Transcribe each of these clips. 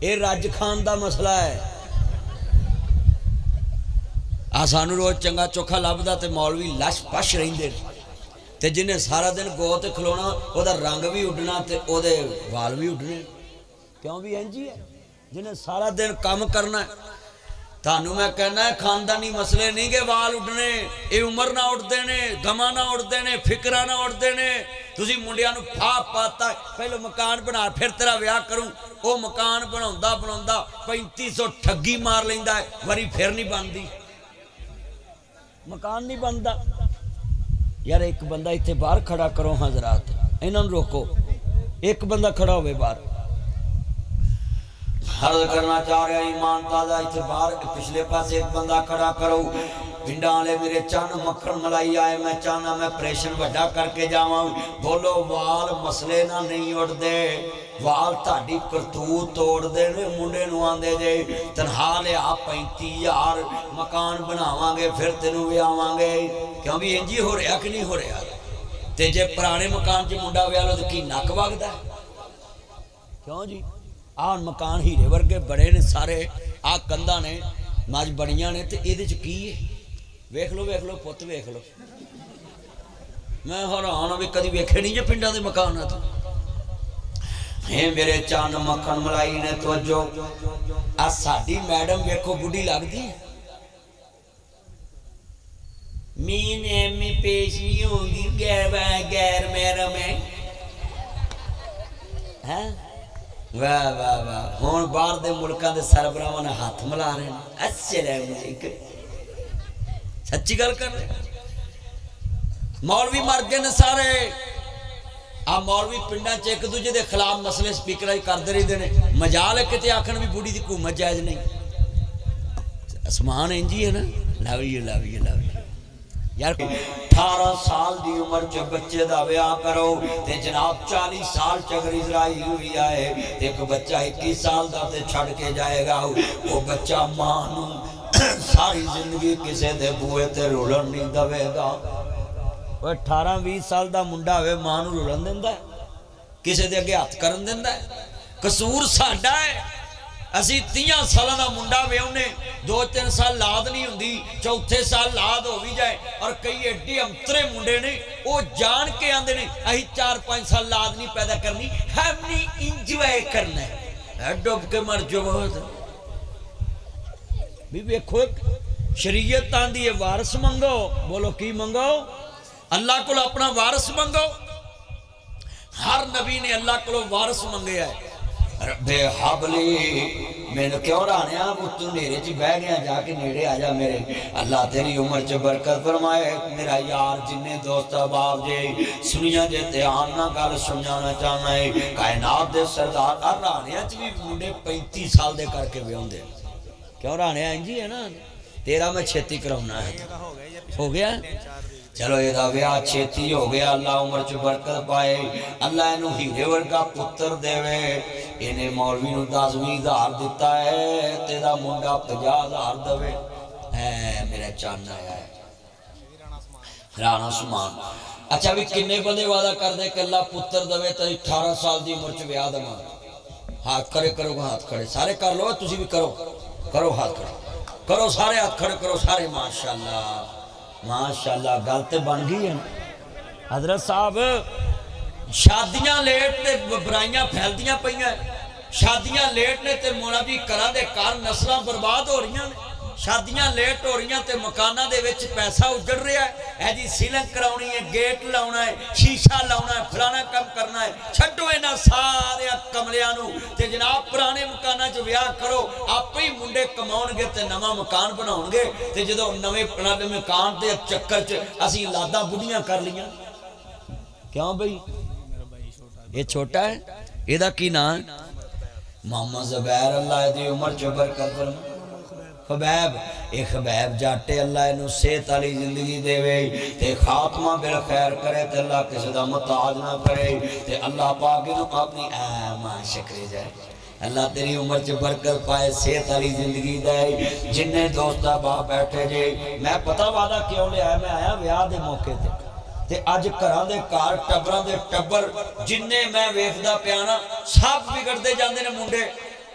یہ رج کھان دا مسئلہ ہے سانو روز چنگا چوکھا لبدا تے مولوی لش پش رہندے تے جنہیں سارا دن گو تے کھلونا وہ دا رنگ بھی اڈنا تے او دے وال بھی اڈنے کیوں بھی انجی ہے جنہیں سارا دن کام کرنا ہے تانوں میں کہنا ہے خاندانی مسئلے نہیں کہ وال اڈنے اے عمر نہ اڈتے نے گما نہ اڈتے نے فکرہ نہ اڈتے نے تسی منڈیاں نو پھا پاتا ہے پہلو مکان بنا پھر تیرا ویاہ کروں او مکان بناوندا 3500 ٹھگی مار لیندا ہے وری پھر نہیں بندی مکان نہیں بنتا یار ایک بندہ اتنے باہر کھڑا کرو حضرات انہوں روکو ایک بندہ کھڑا ہوئے باہر عرض کرنا چاہ رہا ایمان تازہ اتنے باہر پچھلے پاس ایک بندہ کھڑا کرو پنڈاں والے میرے چان مکھن ملائی آئے میں چاہنا میں پریشن وڈا کر کے جاواں بولو وال مسئلے نہ نہیں اڑ دے وال تاڑی کرتوت توڑ دے منڈے نو آندے جے تنہا لے آپ 35,000 مکان بناواں گے پھر تینوں بھی آواں گے کیوں بھی انجی ہو رہا کہ نہیں ہو رہا تے جے پرانے مکان چ منڈا ویا لو تے کی نک وگدا کیوں جی آن مکان ہیرے ورگے بڑے نے سارے آ کندا نے ماج بڑیاں نے تے ایدے چ کی ہے ویکھ لو پت ویکھ لو میں حیران بھی کدی ویکھے نہیں جے پنڈاں دے مکان تو ہے میرے چان مکھن ملائی نے توجہ آ ساڈی میڈم ویکھو بڈھی لگدی مینے میں پیش نہیں ہوگی غیر محرم ہے ہاں واہ واہ واہ ہون باہر دے ملکاں دے سربراہاں نے ہاتھ ملا رہے ہیں السلام علیکم سچی گل کر رہے مولوی مر گئے نے سارے آ مولوی پنڈاں چ ایک دوجے دے خلاف مسئلے سپیکر کردے رہندے نے مجال ہے کتے آکھن بھی بوڑھی دی حکومت جائز نہیں اسمان انجی ہے نا لو یو یار 18 سال دی عمر چ بچے دا بیاہ کرو تے جناب 40 سال چ اگر اسرائیل ہوئی آئے ایک بچہ 21 سال دا تے چھڑ کے جائے گا وہ بچہ ماں نو ساری زندگی کسے دے بوئے تے رولن نہیں دوے گا 18-20 سال دا منڈا ہوئے ماں نو رولن دیندا ہے کسے دے اگے ہاتھ کرن دیندا ہے قصور ساڈا ہے اسی 30 سالاں دا منڈا ویونے 2-3 سال لاد نہیں ہوندی چوتھے سال لاد ہو بھی جائے اور کئی ایڈی امترے منڈے نے وہ جان کے آندے نے اہی 4-5 سال لاد نہیں پیدا کرنی ہم نے انجوائے کرنا ہے ڈوب کے مر جو بہت بھی ویکھو شریعت آندی ہے وارث منگو بولو کی منگو اللہ کو اپنا وارث منگو ہر نبی نے اللہ کو وارث منگے ہے رب حبلی میں نے کیوں رانیا وہ تو نیرے چی بہ گیا جا کے نیڑے آجا میرے اللہ تیری عمر چ برکت فرمائے میرا یار جنہیں دوست احباب جے سنیا جے تیان نہ گل سمجھانا چاہنا ہے کائنات دے سردار اور رانیا چ بھی منڈے 35 سال دے کر کے بیوں دے کیوں رانیا انجی ہے نا تیرا میں چھتی کرونا ہے ہو گیا چلو یہ دا ویاہ چھتی ہو گیا اللہ عمر چ برکت پائے اللہ انہوں ہیرے ورگا پتر دے وے انہیں مولوی نو 10,000 دیتا ہے تیرا منڈا 50,000 دوے اے میرا چانا ہے رانا سمان اچھا بھی کنے بندے وعدہ کر دے کہ اللہ پتر دوے تو 18 سال دی عمر چ ویاہ دما ہاتھ کھڑے کرو ہاتھ کھڑے سارے کر لو تسی بھی کرو ہاتھ کھڑے کرو سارے ہاتھ کھڑے کرو سارے ماشاءاللہ گل تے بن گئی ہے حضرت صاحب شادیاں لیٹ تے برائیاں پھیل دیاں پئیاں شادیاں لیٹ نے تے مولا جی کراں دے کار نسلاں برباد ہو رہی ہیں شادیاں لیٹ ہو رہی ہیں تے مکانہ دے وچ پیسہ اجڑ رہا ہے جی سیلنگ کراؤنی ہے گیٹ لاؤنا ہے شیشہ لاؤنا ہے فلانا کم کرنا ہے چھڈو انہاں سارے کملیاں نو تے جناب پرانے مکانہ چ ویاہ کرو آپ ہی منڈے کماؤن گے تے نواں مکان بناؤن گے تے جدوں نویں پرانے مکان دے چکر چ اسی لاداں بڈھیاں کر لیاں کیوں بھئی یہ چھوٹا ہے یہ دا کی نام محمد زبیر اللہ دی عمر چ برکت فرمائے خبیب اے خبیب جاٹے اللہ انہوں صحت علی زندگی دے وے تے خاتمہ بالخیر کرے تے اللہ کسی دا محتاج نہ کرے تے اللہ پاک انہوں اپنی ایمان شکری جائے اللہ تیری عمر چ برکت پائے صحت علی زندگی دے جنہیں دوستہ باہ بیٹھے جے میں پتہ وعدہ کیوں لے آیا میں آیا ویاہ دے موقع تے اج گھراں دے کار ٹبراں دے ٹبر جنہیں میں ویکھدا پیانا سب بگڑ دے جاندے نے منڈے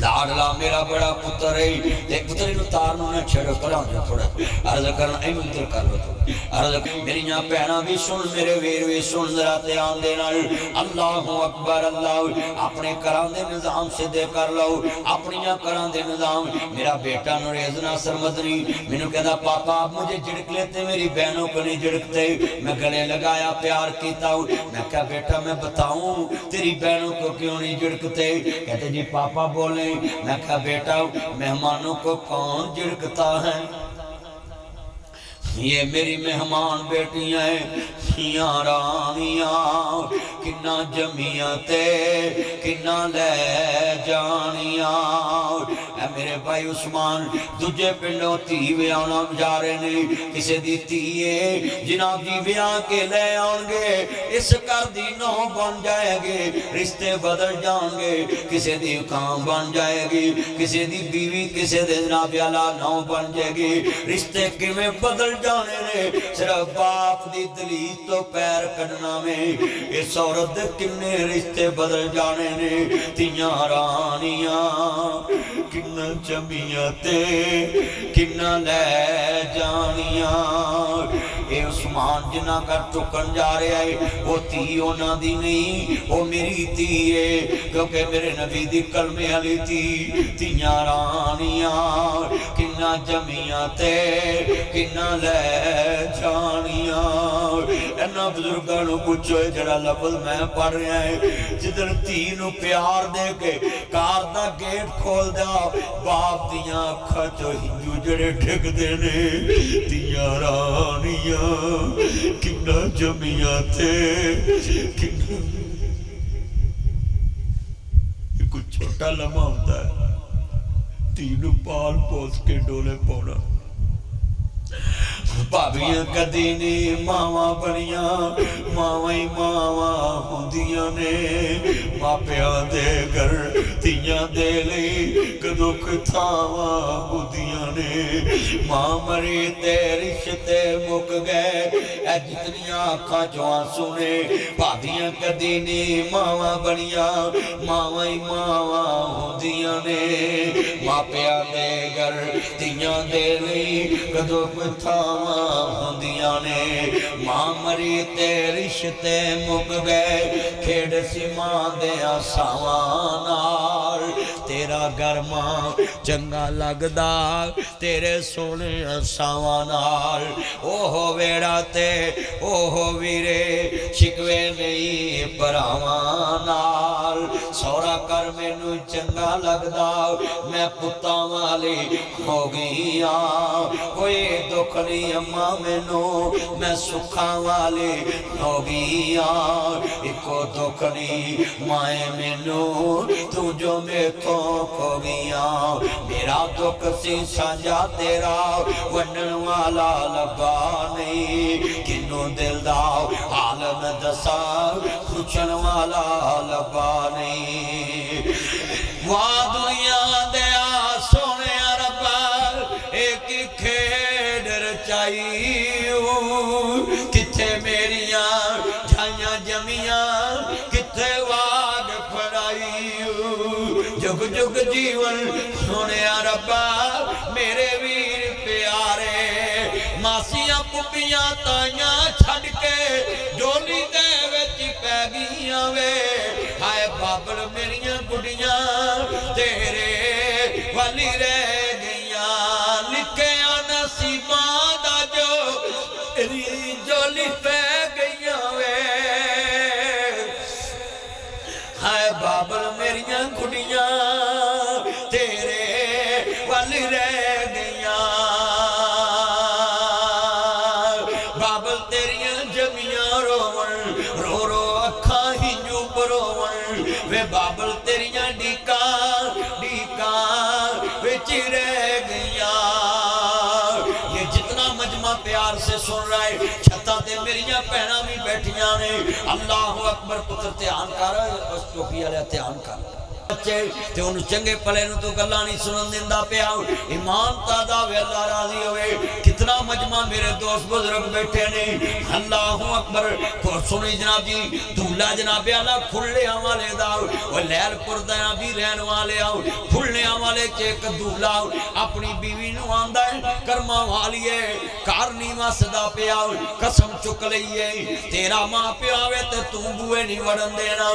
لاڈلا میرا بڑا پتر ہے ایک پتر نو تار نو نہ چھڑو پڑا جو تھوڑا عرض کرنا اینو ادھر کر لو تو عرض میری یہاں پہنا بھی سن میرے ویر بھی سن ذرا دھیان دینا اللہ اکبر اللہ اپنے کران دے نظام سے دے کر لو اپنی کران دے نظام میرا بیٹا نوریز ناصر مدنی مینوں کہدا پاپا آپ مجھے جھڑک لیتے میری بہنوں کو نہیں جھڑکتے میں گلے لگایا پیار کیتا ہوں میں کہا بیٹا میں بتاؤں تیری بہنوں کو کیوں نہیں جھڑکتے کہتے جی پاپا بولیں میں کہا بیٹا مہمانوں کو کون جھڑکتا ہے یہ میری مہمان بیٹیاں ہیں رانیاں کنا جمیاں کنا لے جانیاں اے میرے بھائی عثمان دجے پنڈوں تھی ویانا جا رہے نے کسے دی تیئے جناب دی ویاں کے لے آنگے اس کر دی نو بن جائے گے رشتے بدل جانگے کسے دی کام بن جائے گی کسے دی بیوی کسے دے جناب یالا نو بن جائے گی رشتے کی میں بدل جانے نے صرف باپ دی دلیت تو پیر کڑنا میں اس عورت کنے رشتے بدل جانے نے تیاں رانیاں کنا چمیاں کنا لے جانیاں اے عثمان جنہ کر ٹکن جا رہے آئے وہ تی ہونا دی نہیں وہ میری تی ہے کیونکہ میرے نبی دی کلمے علی تی تیاں رانیاں کنا جمیاں کنا لے جانیاں اینا بزرگانوں پوچھو ہے جڑا لفظ میں پڑھ رہا ہے جدر تینوں پیار دے کے کار دا گیٹ کھول دا باپ دیاں اکھا جو ہنجو جڑے ٹھک دینے دیاں رانیاں کنا جمیاں کنا یہ کچھ چھوٹا لمحہ ہوتا ہے تینوں پال پوس کے ڈولے پونا بابیاں کدینی ماما بنیاں ماوائیں ماما ہوندیاں نے ماپیاں دے گر تیاں دے لئی کدو کتھاوا ہوندیاں نے ماں مری تے رشتے مک گئے اے جتنی آنکھاں جوان سنے بابیاں کدینی ماما بنیاں ماوائیں ماما ہوندیاں نے ماپیاں دے گر تیاں دے لئی کدو کتھاوا ہوندیاں نے ماں مری تے رشتے مک گئے کھیڑ سی ماں دیا ساوانار تیرا گھر ماں چنگا لگدا تیرے سونے ساوانار اوہ ویڑا تے اوہ ویرے شکوے نہیں پراوانار سورا کر میں نو چنگا لگدا میں پتا والی ہو گیا کوئی دکھ نہیں اماں میں نو میں سکھا والی ہو گیا ایکو دکھ نہیں مائے میں نو تو جو میں تو کھو گیا میرا دکھ سی سانجا تیرا ونن والا لبا نہیں کنو دل دا عالم دسا خوچن والا لبا نہیں وہاں دنیا دیا سونے ربا ایک کھیڑ رچائیو کتھے میریاں جھائیاں جمیاں کتھے واگ پڑائیو جگ جگ جیون سونے ربا میرے ویر پیارے ماسیاں پپیاں تائیاں چھڑ کے ڈولی دے وچ پہ گیاں وے ہائے بابل میریاں گڑیاں تیرے والی رہ گیاں لکھے آنا سی مادا جو تیری جولی پہ گیاں وے ہائے بابل میریاں گڑیاں تیرے والی رہ گیاں بابل تیریاں جمیاں روون رو رو اکھاں ہی جو پروون وے بابل تیریاں ڈیکا وچ رہ گیا یہ جتنا مجمع پیار سے سن رہا ہے چھتا تے میریاں پہنا بھی بیٹھیاں نے اللہ اکبر پتر تیان کر اس چوکی علیہ تیان کر بچے تے انہوں چنگے پلے نو تو گلہ نہیں سنن دیندہ پہ آؤ ایمان تادہ وے اللہ راضی ہوئے کتنا مجمع میرے دوست بزرگ بیٹھے نے اللہ اکبر کو سنی جناب جی دولہ جناب آلہ کھلے والے داؤ وہ لیل پردہ بھی رہن والے آؤ کھلنے والے چیک دولہ اپنی بیوی نو آندہ ہے کرما والیے کارنی واسدہ پہ آؤ قسم چک لئیے تیرا ماں پہ آوے تے تم بوئے نہیں وڑن دینا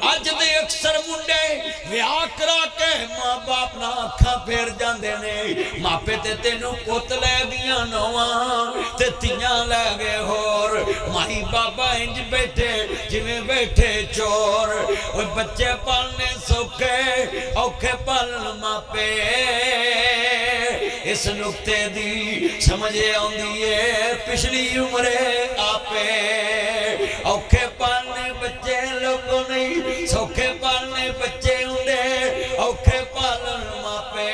آج دے اکثر منڈے ویاہ کرا کے ماں باپ نہ آکھاں پھیر جان دینے ماں پہ تے تینوں پوت لے گیاں نواں تے تیاں لے گئے اور ماہی بابا انج بیٹھے جویں بیٹھے چور وہ بچے پالنے سوکھے اوکھے پالن ماں پہ اس نکتے دی سمجھے آن دیئے پچھلی عمرے آپے اوکھے پالنے بچے لوگوں نہیں سوکھے پالنے بچے ہوندے اوکھے پالن ماں پہ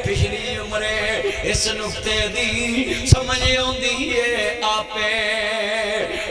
پچھلی عمرے اس نکتے دی سمجھے آن دیئے آپے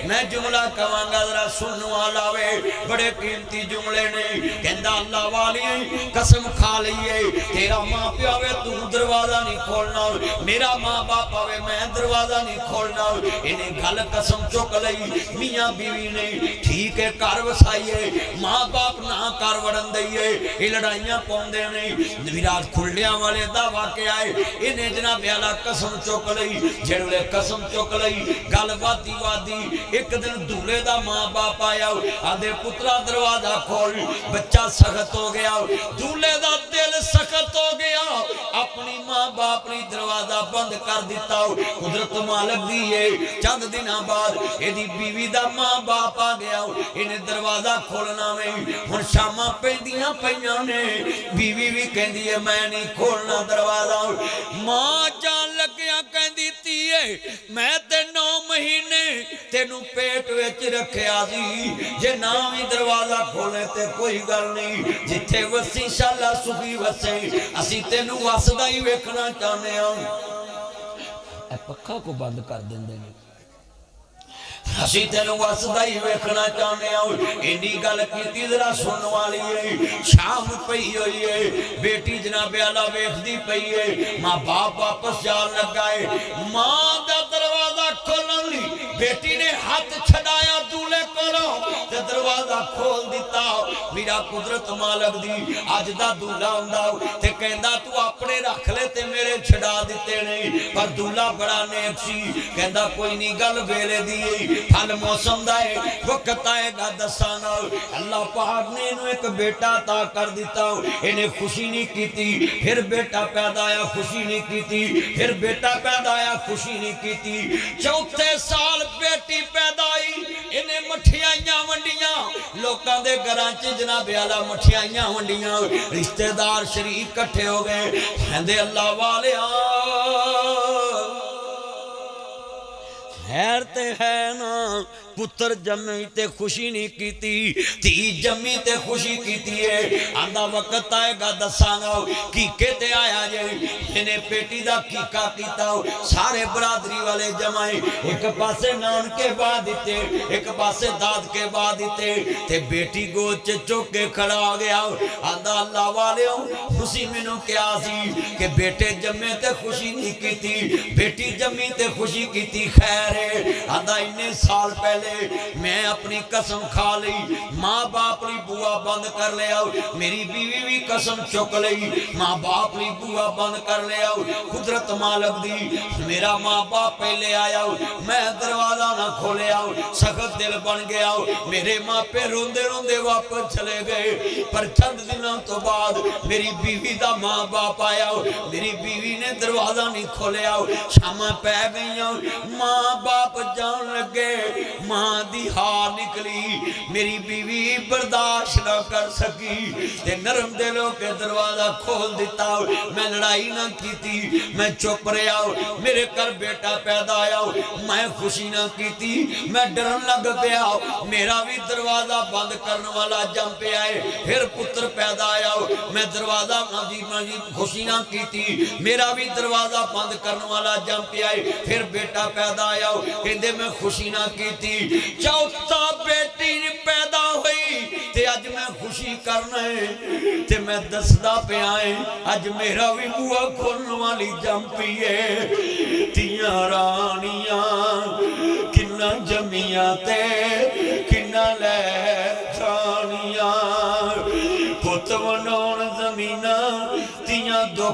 میں جملہ کمانگا ذرا سنو آلاوے بڑے قیمتی جملے نے کہندہ اللہ والی قسم کھا لئیے تیرا ماں پہ آوے تو دروازہ نہیں کھولنا میرا ماں باپ آوے میں دروازہ نہیں کھولنا انہیں گھل قسم چک لئی میاں بیوی نے ٹھیک ہے کار وسائیے ماں باپ نہ کار وڑن دئیے یہ لڑائیاں پوندے نہیں ویرات کھلڑیاں والے دا واقع آئے انہیں جناب اعلیٰ قسم چک لئی جڑولے قسم چک لئی گل وادی وادی ایک دن دولے دا ماں باپ آیا آدھے پترا دروازہ کھول بچہ سخت ہو گیا دولے دا دل سخت ہو گیا اپنی ماں باپ نے دروازہ بند کر دیتا قدرت مالک دیئے چند دن بعد ایدی بیوی دا ماں باپ آ گیا انہیں دروازہ کھولنا میں ہن شامہ پہندیاں پہنیاں نے بیوی بھی کہن دیئے میں نہیں کھولنا دروازہ ماں جان لگیاں کہن دیتی ہے میں تے 9 مہینے تینوں پیٹ ویچ رکھے آزی جے نامی دروازہ کھولے تے کوئی گل نہیں جتھے وسی شاللہ سخی وسے اسی تینوں واسدہ ہی ویکھنا چاہنے ہوں اے پکھا کو بند کر دیں دیں اسی تینوں واسدہ ہی ویکھنا چاہنے ہوں انہی گل کیتی ذرا سن والی ہے شام پئی ہوئی ہے بیٹی جناب اعلیٰ ویکھ دی پئی ہے ماں باپ واپس جان لگائے ماں دا دروازہ کھولن لی بیٹی نے ہاتھ چھڑایا دولے کولوں تے دروازہ کھول دیتا میرا قدرت مالک دی آج دا دولا ہوندا تے کہندا تو اپنے رکھ لے تے میرے چھڑا دیتے نہیں پر دولا بڑا نیک سی کہندا کوئی نہیں گل ویلے دی پھل موسم دائے وقت آئے گا دسانا اللہ پاک نے انہوں ایک بیٹا عطا کر دیتا انہیں خوشی نہیں کیتی پھر بیٹا پیدا آیا خوشی نہیں کیتی پھر بیٹا پیدا آیا خوشی نہیں کیتی چوتھے سال بیٹی پیدا آئی انہیں مٹھیاں ونڈیاں لوکاں دے گرانچے جناب اعلیٰ مٹھیاں ونڈیاں رشتہ دار شریک کٹھے ہو گئے کہندے اللہ والے خیر تے ہے نا پتر جمی تے خوشی نہیں کیتی تی جمی تے خوشی کیتی ہے آندہ وقت آئے گا دسانا کیکے تے آیا جے انہیں پیٹی دا کیکا کیتا سارے برادری والے جمائے ایک پاسے نان کے بعد دیتے ایک پاسے داد کے بعد دیتے تے بیٹی گوچ چوکے کھڑا ہو گیا آندہ اللہ والے خوشی منو کیا سی کہ بیٹے جمے تے خوشی نہیں کیتی بیٹی جمی تے خوشی کیتی خیر ہے آندہ انہیں سال پہلے میں اپنی قسم کھا لئی ماں باپ لی بوا بند کر لے آؤ میری بیوی بھی قسم چک لئی ماں باپ لی بوا بند کر لے آؤ قدرت مالک دی میرا ماں باپ پہلے آیا میں دروازہ نہ کھولے آؤ سخت دل بن گیا میرے ماں پہ روندے روندے واپس چلے گئے پر چند دنوں تو بعد میری بیوی دا ماں باپ آیا میری بیوی نے دروازہ نہیں کھولے آؤ شامہ پہ گئی ماں باپ جان لگے ماں دی ہار نکلی میری بیوی برداشت نہ کر سکی تے نرم دلوں کے دروازہ کھول دیتا میں لڑائی نہ کیتی میں چپ رہا میرے کر بیٹا پیدا آیا میں خوشی نہ کیتی میں ڈرن لگ پیا میرا بھی دروازہ بند کرنے والا جم پہ آئے پھر پتر پیدا آیا میں دروازہ خوشی نہ کیتی میرا بھی دروازہ بند کرنے والا جم پہ آئے پھر بیٹا پیدا آیا کہندے میں خوشی نہ کیتی چوتھا بیٹی پیدا ہوئی تے اج میں خوشی کرنا ہے تے میں دسدا پہ آئے اج میرا بھی بوا کھولن والی جم پی ہے تیاں ران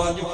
5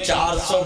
400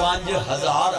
5000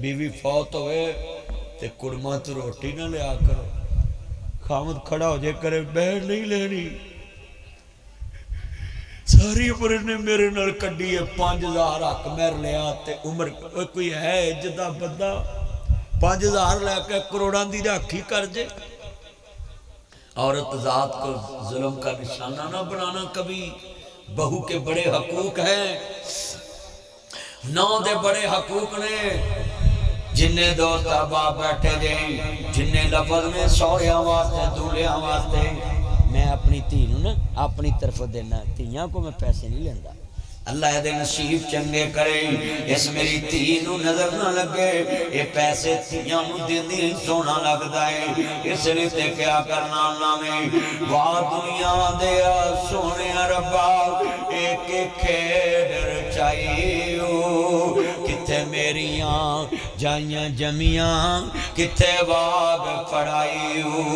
بیوی فوت ہوئے تے کڑما تو روٹی نہ لیا کرو، خامد کھڑا ہو جائے کرے بہن نہیں لینی، ساری عمر نے میرے نال کڈی ہے 5000 حق مہر لیا تے عمر کوئی ہے جدا بندہ 5000 لے کے کروڑاں دی راکھی کر جے۔ عورت ذات کو ظلم کا نشانہ نہ بنانا کبھی۔ بہو کے بڑے حقوق ہیں، نو دے بڑے حقوق نے، جنہیں دوست احباب بیٹھے جائیں، جنہیں لفظ میں سوریاں واسطے دولہاں واسطے میں اپنی تھی نا اپنی طرف دینا، تھیاں کو میں پیسے نہیں لیندہ، اللہ دے نصیب چنگے کرے، اس میری تھی نو نظر نہ لگے، یہ پیسے تھیاں نو دن دی سونا لگ دائے، اس لیے تے کیا کرنا نامے واہ دنیا دیا سونے ربا ایک کھیڑ چاہیو، کتھے میریاں جائیاں جمیاں کتھے باغ پڑھائیو۔